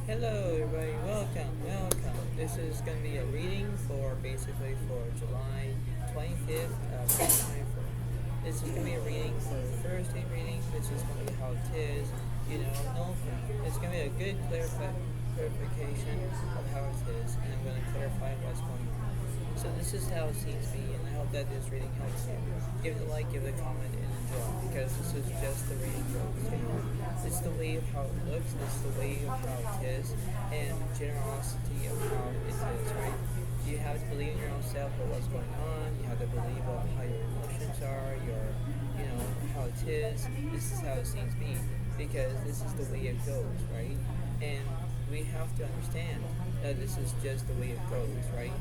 Hello everybody, welcome. This is going to be a reading for July 25th of 2024. This is going to be a reading for Thursday reading. This is going to be how it is, it's going to be a good clarification of how it is, and I'm going to clarify what's going on. So this is how it seems to be, and I hope that this reading helps you. Give it a like, give it a comment, and enjoy, because this is just the reading goes. It's the way of how it looks, it's the way of how it is, and generosity of how it is, right? You have to believe in your own self of what's going on, you have to believe of how your emotions are, how it is. This is how it seems to be, because this is the way it goes, right? And we have to understand that this is just the way it goes, right?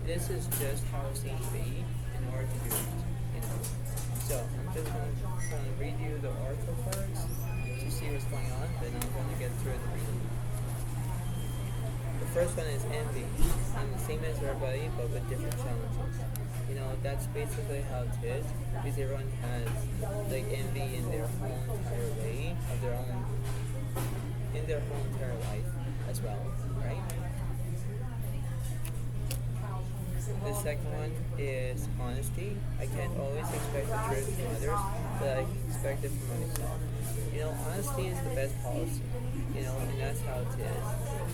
This is just how it seems to be in order to do it, So I'm just going to read you the oracle cards to see what's going on, then I'm going to get through the reading. The first one is envy. I'm the same as everybody, but with different challenges. That's basically how it is, because everyone has like envy in their whole entire way, in their whole entire life as well, right? The second one is honesty. I can't always expect the truth from others, but I can expect it from myself. Honesty is the best policy, and that's how it is.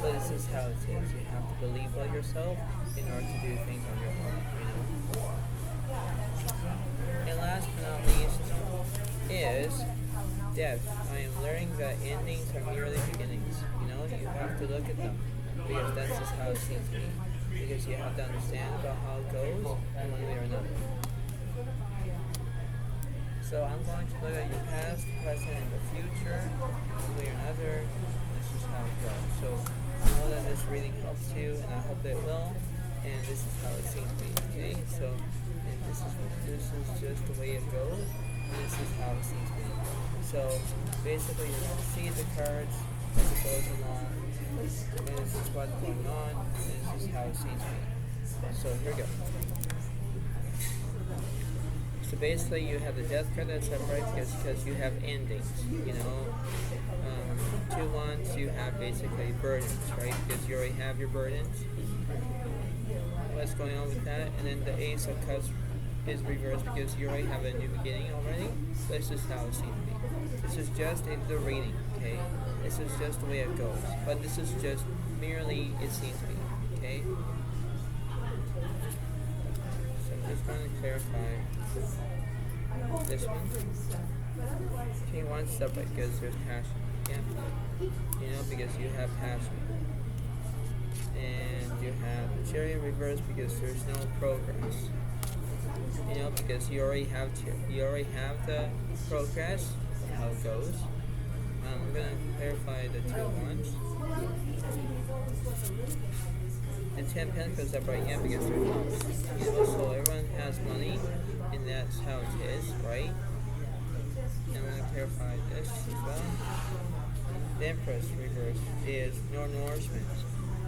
But this is how it is. You have to believe in yourself in order to do things on your own, And last but not least is death. I am learning that endings are merely beginnings. You have to look at them, because that's just how it seems to be. Because you have to understand about how it goes in one way or another. So I'm going to look at your past, present, and the future, one way or another. This is how it goes. So I know that this reading helps you, and I hope that it will. And this is how it seems to be. Okay, so this is just the way it goes. And this is how it seems to be. So basically, you're going to see the cards as it goes along. And this is what's going on, and this is how it seems to be. So here we go. So basically you have the death card that's upright because you have endings, two ones, you have basically burdens, right? Because you already have your burdens. What's going on with that? And then the Ace of Cups is reversed because you already have a new beginning already. This is how it seems to be. This is just the reading, okay? This is just the way it goes. But this is just merely it seems to be, okay? So I'm just going to clarify this one. Okay, one step because there's passion, yeah? Because you have passion. And you have the Chariot reversed because there's no progress. Because you already have the progress of how it goes. I'm going to clarify the two ones. And 10 Pentacles up right now because there's no, so everyone has money, and that's how it is, right? And I'm going to clarify this as well. The Empress reverse is no nourishment.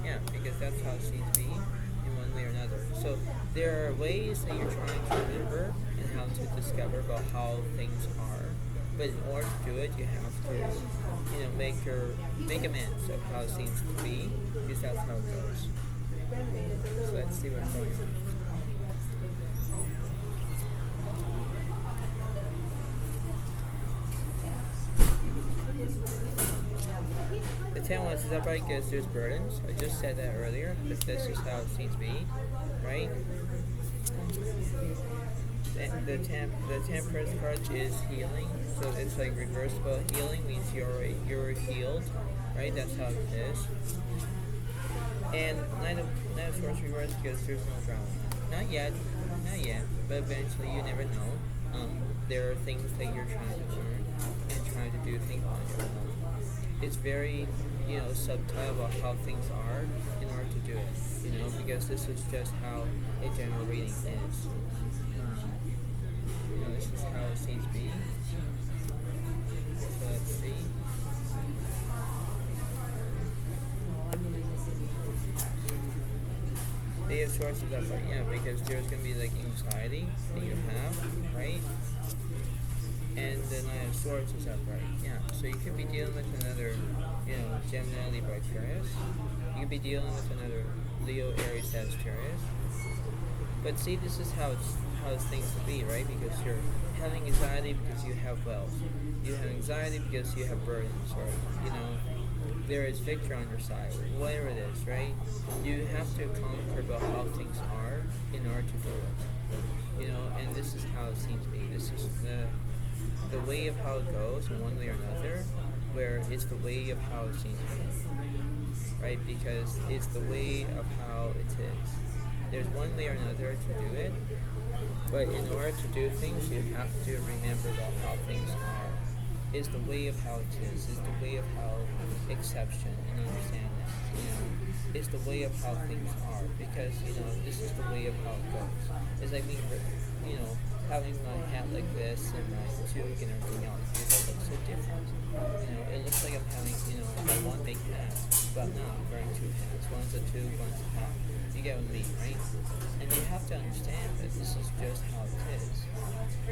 Yeah, because that's how it seems to be in one way or another. So there are ways that you're trying to remember and how to discover about how things are. But in order to do it, you have to, make amends of how it seems to be, because that's how it goes. So let's see what's going on. The 10 ones is upright because there's burdens. I just said that earlier, but this is how it seems to be, right? The Temperance card is healing, so it's like reversible. Healing means you're healed, right? That's how it is. And Knight of Swords reversed because there's no drama. Not yet, but eventually you never know. There are things that you're trying to learn and trying to do things on your own. It's very, subtle about how things are in order to do it, because this is just how a general reading is. This is how it seems to be. So let's see. The Eight of Swords is up right, because there's going to be like anxiety that you have, right? And the Knight of Swords is upright. Yeah, so you could be dealing with another, Gemini, Libra, Aquarius. You could be dealing with another Leo, Aries, Sagittarius. But see, this is how it's things to be, right? Because you're having anxiety because you have wealth. You have anxiety because you have burdens, or there is victory on your side, whatever it is, right? You have to conquer about how things are in order to do it. And this is how it seems to be. This is the way of how it goes in one way or another, where it's the way of how it seems to be, right? Because it's the way of how it is. There's one way or another to do it, but in order to do things, you have to remember about how things are. It's the way of how it is. It's the way of how exception and understand that. It's the way of how things are, because this is the way of how it goes. It's like me, having my hat like this and my toque and everything else, because it looks so different. It looks like I'm having one big hat, but I'm not. I'm wearing two hats. One's a toque, one's a hat. You get what I mean, right? And you have to understand that this is just how it is.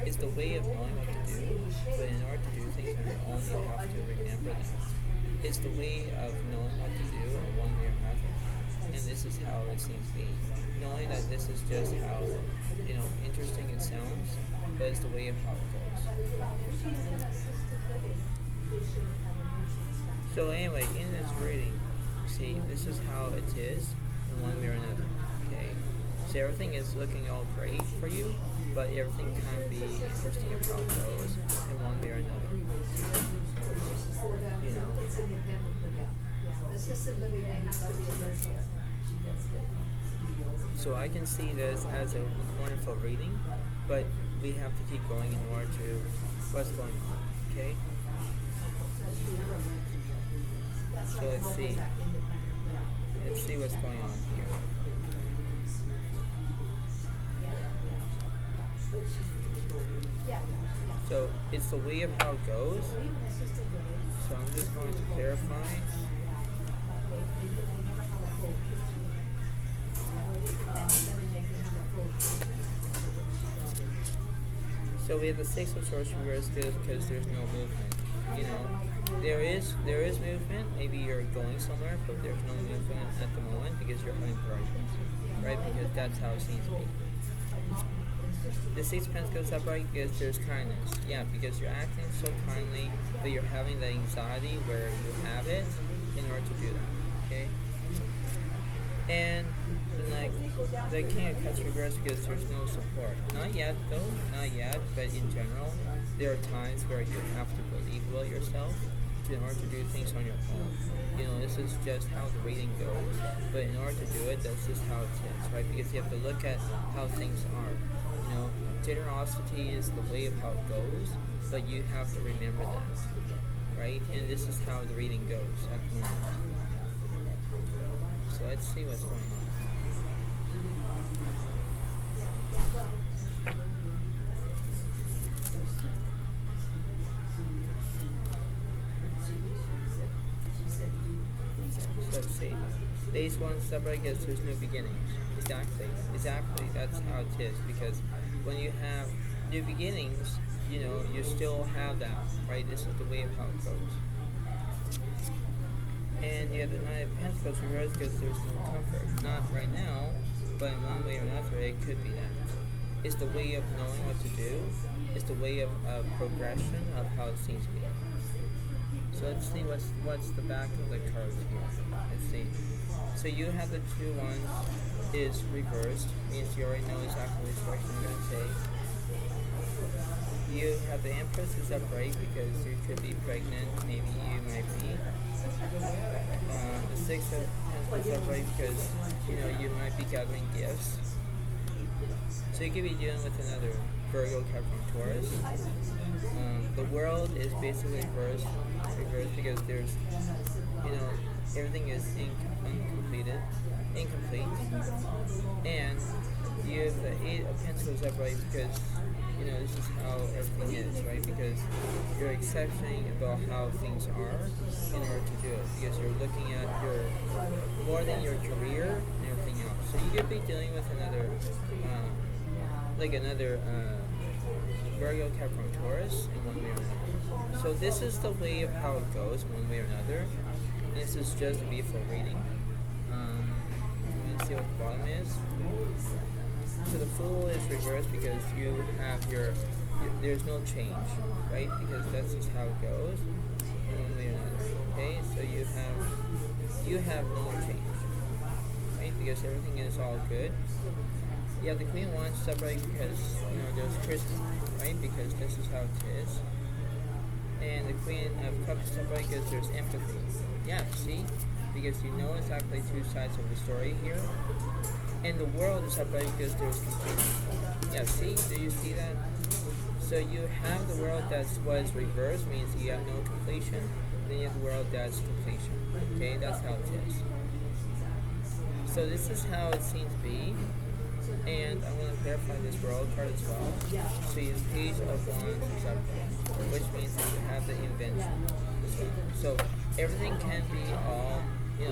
It's the way of knowing what to do, but in order to do things on your own, you have to remember that. It's the way of knowing what to do in one way or another. And this is how it seems to be. Knowing that this is just how, interesting it sounds, but it's the way of how it goes. So anyway, in this reading, see, this is how it is in one way or another. Okay? So everything is looking all great for you, but everything can be interesting of how it goes in one way or another. So I can see this as a wonderful reading, but we have to keep going in order to what's going on. Okay? So let's see. Let's see what's going on here. So it's the way of how it goes. So I'm just going to clarify. So we have the Six of Swords reversed because there's no movement. There is movement. Maybe you're going somewhere, but there's no movement at the moment because you're unencouraged, right? Because that's how it seems to be. The Six of Pentacles upright because there's kindness. Yeah, because you're acting so kindly, but you're having the anxiety where you have it in order to do that. Okay. And the King of Cups reversed because there's no support. Not yet though, not yet, but in general, there are times where you have to believe about yourself in order to do things on your own. This is just how the reading goes, but in order to do it, that's just how it is, right? Because you have to look at how things are. Generosity is the way of how it goes, but you have to remember that, right? And this is how the reading goes at the moment. So let's see what's going on. So let's see. Phase 1 separate because there's no beginnings. Exactly. That's how it is. Because when you have new beginnings, you still have that, right? This is the way of how it goes. And you have the Knight of Pentacles reversed because there's no comfort. Not right now, but in one way or another, it could be that. It's the way of knowing what to do. It's the way of progression of how it seems to be. So let's see what's the back of the cards here. Let's see. So you have the 2 ones is reversed, means you already know exactly which direction you're going to take. You have the Empress is upright because you could be pregnant, maybe you might be. The Six of Pentacles is upright because you might be gathering gifts. So you could be dealing with another Virgo, Capricorn, Taurus. The World is basically reversed because there's, everything is incomplete, and you have the Eight of Pentacles upright because this is how everything is, right? Because you're accepting about how things are in order to do it, because you're looking at more than your career and everything else. So you could be dealing with another Virgo, Capricorn, Taurus in one way or another. So this is the way of how it goes one way or another. This is just a beautiful reading. Let's see what the bottom is. So the Fool is reversed because you have there's no change, right? Because that's just how it goes. One way or another. Okay, so you have no change, right? Because everything is all good. You have the Queen of Wands upright because there's criticism, right? Because this is how it is. And the Queen of Cups upright because there's empathy. Yeah, see? Because you know exactly two sides of the story here. And the World is upright because there's completion. Yeah, see? Do you see that? So you have the World that was reversed, means you have no completion. Then you have the World that's completion. Okay, that's how it is. So this is how it seems to be. And I want to clarify this World card as well. So you have Page of Wands is upright, which means that you have the invention as well. So everything can be all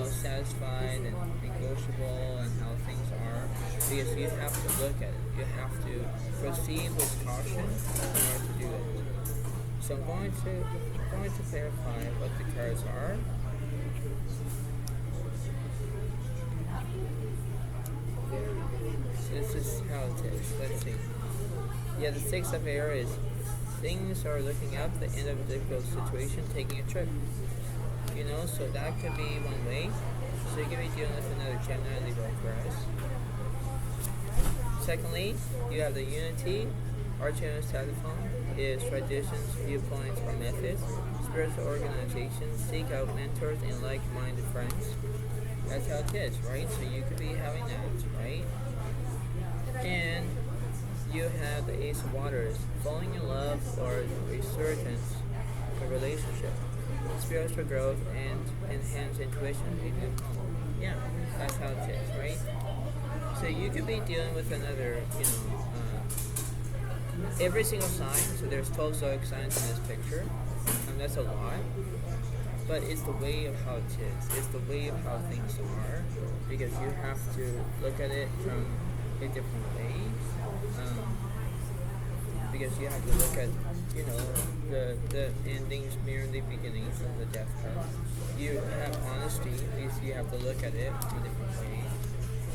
satisfied and negotiable and how things are, because you have to look at it. You have to proceed with caution in order to do it. So I'm going to clarify what the cards are. So this is how it is. Let's see. Yeah, the Six of Aries. Things are looking up, the end of a difficult situation, taking a trip. So that could be one way. So you could be dealing with another Gemini, Libra, Aquarius. Secondly, you have the Unity. Archangel Telephone is traditions, viewpoints, or methods. Spiritual organizations seek out mentors and like-minded friends. That's how it is, right? So you could be having that, right? And you have the Ace of Waters, falling in love or resurgence of relationship. Spiritual growth and enhanced intuition. Yeah, that's how it is, right? So you could be dealing with another, every single sign. So there's 12 zodiac signs in this picture, and that's a lot. But it's the way of how it is. It's the way of how things are, because you have to look at it from a different way. Because you have to look at, the endings mirror the beginnings of the death card. You have honesty, because you have to look at it in a different way.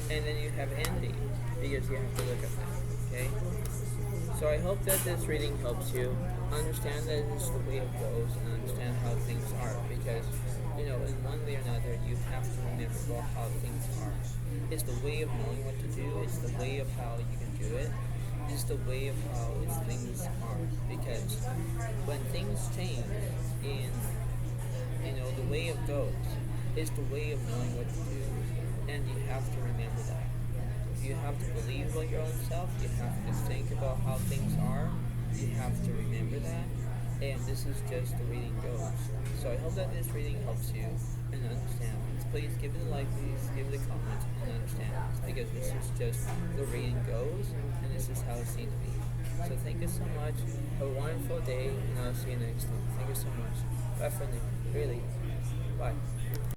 And then you have ending, because you have to look at that, okay? So I hope that this reading helps you understand that it's the way it goes and understand how things are, because, in one way or another, you have to remember how things are. It's the way of knowing what to do. It's the way of how you can do it. It's the way of how things are, because when things change in the way it goes, it's the way of knowing what to do, and you have to remember that. You have to believe about your own self. You have to think about how things are. You have to remember that, and this is just the reading goes. So I hope that this reading helps you and understand. Please give it a like, please give it a comment and understand this, because this is just the reading goes, and this is how it seems to be. So thank you so much. Have a wonderful day, and I'll see you next time. Thank you so much. Bye for now. Really. Bye.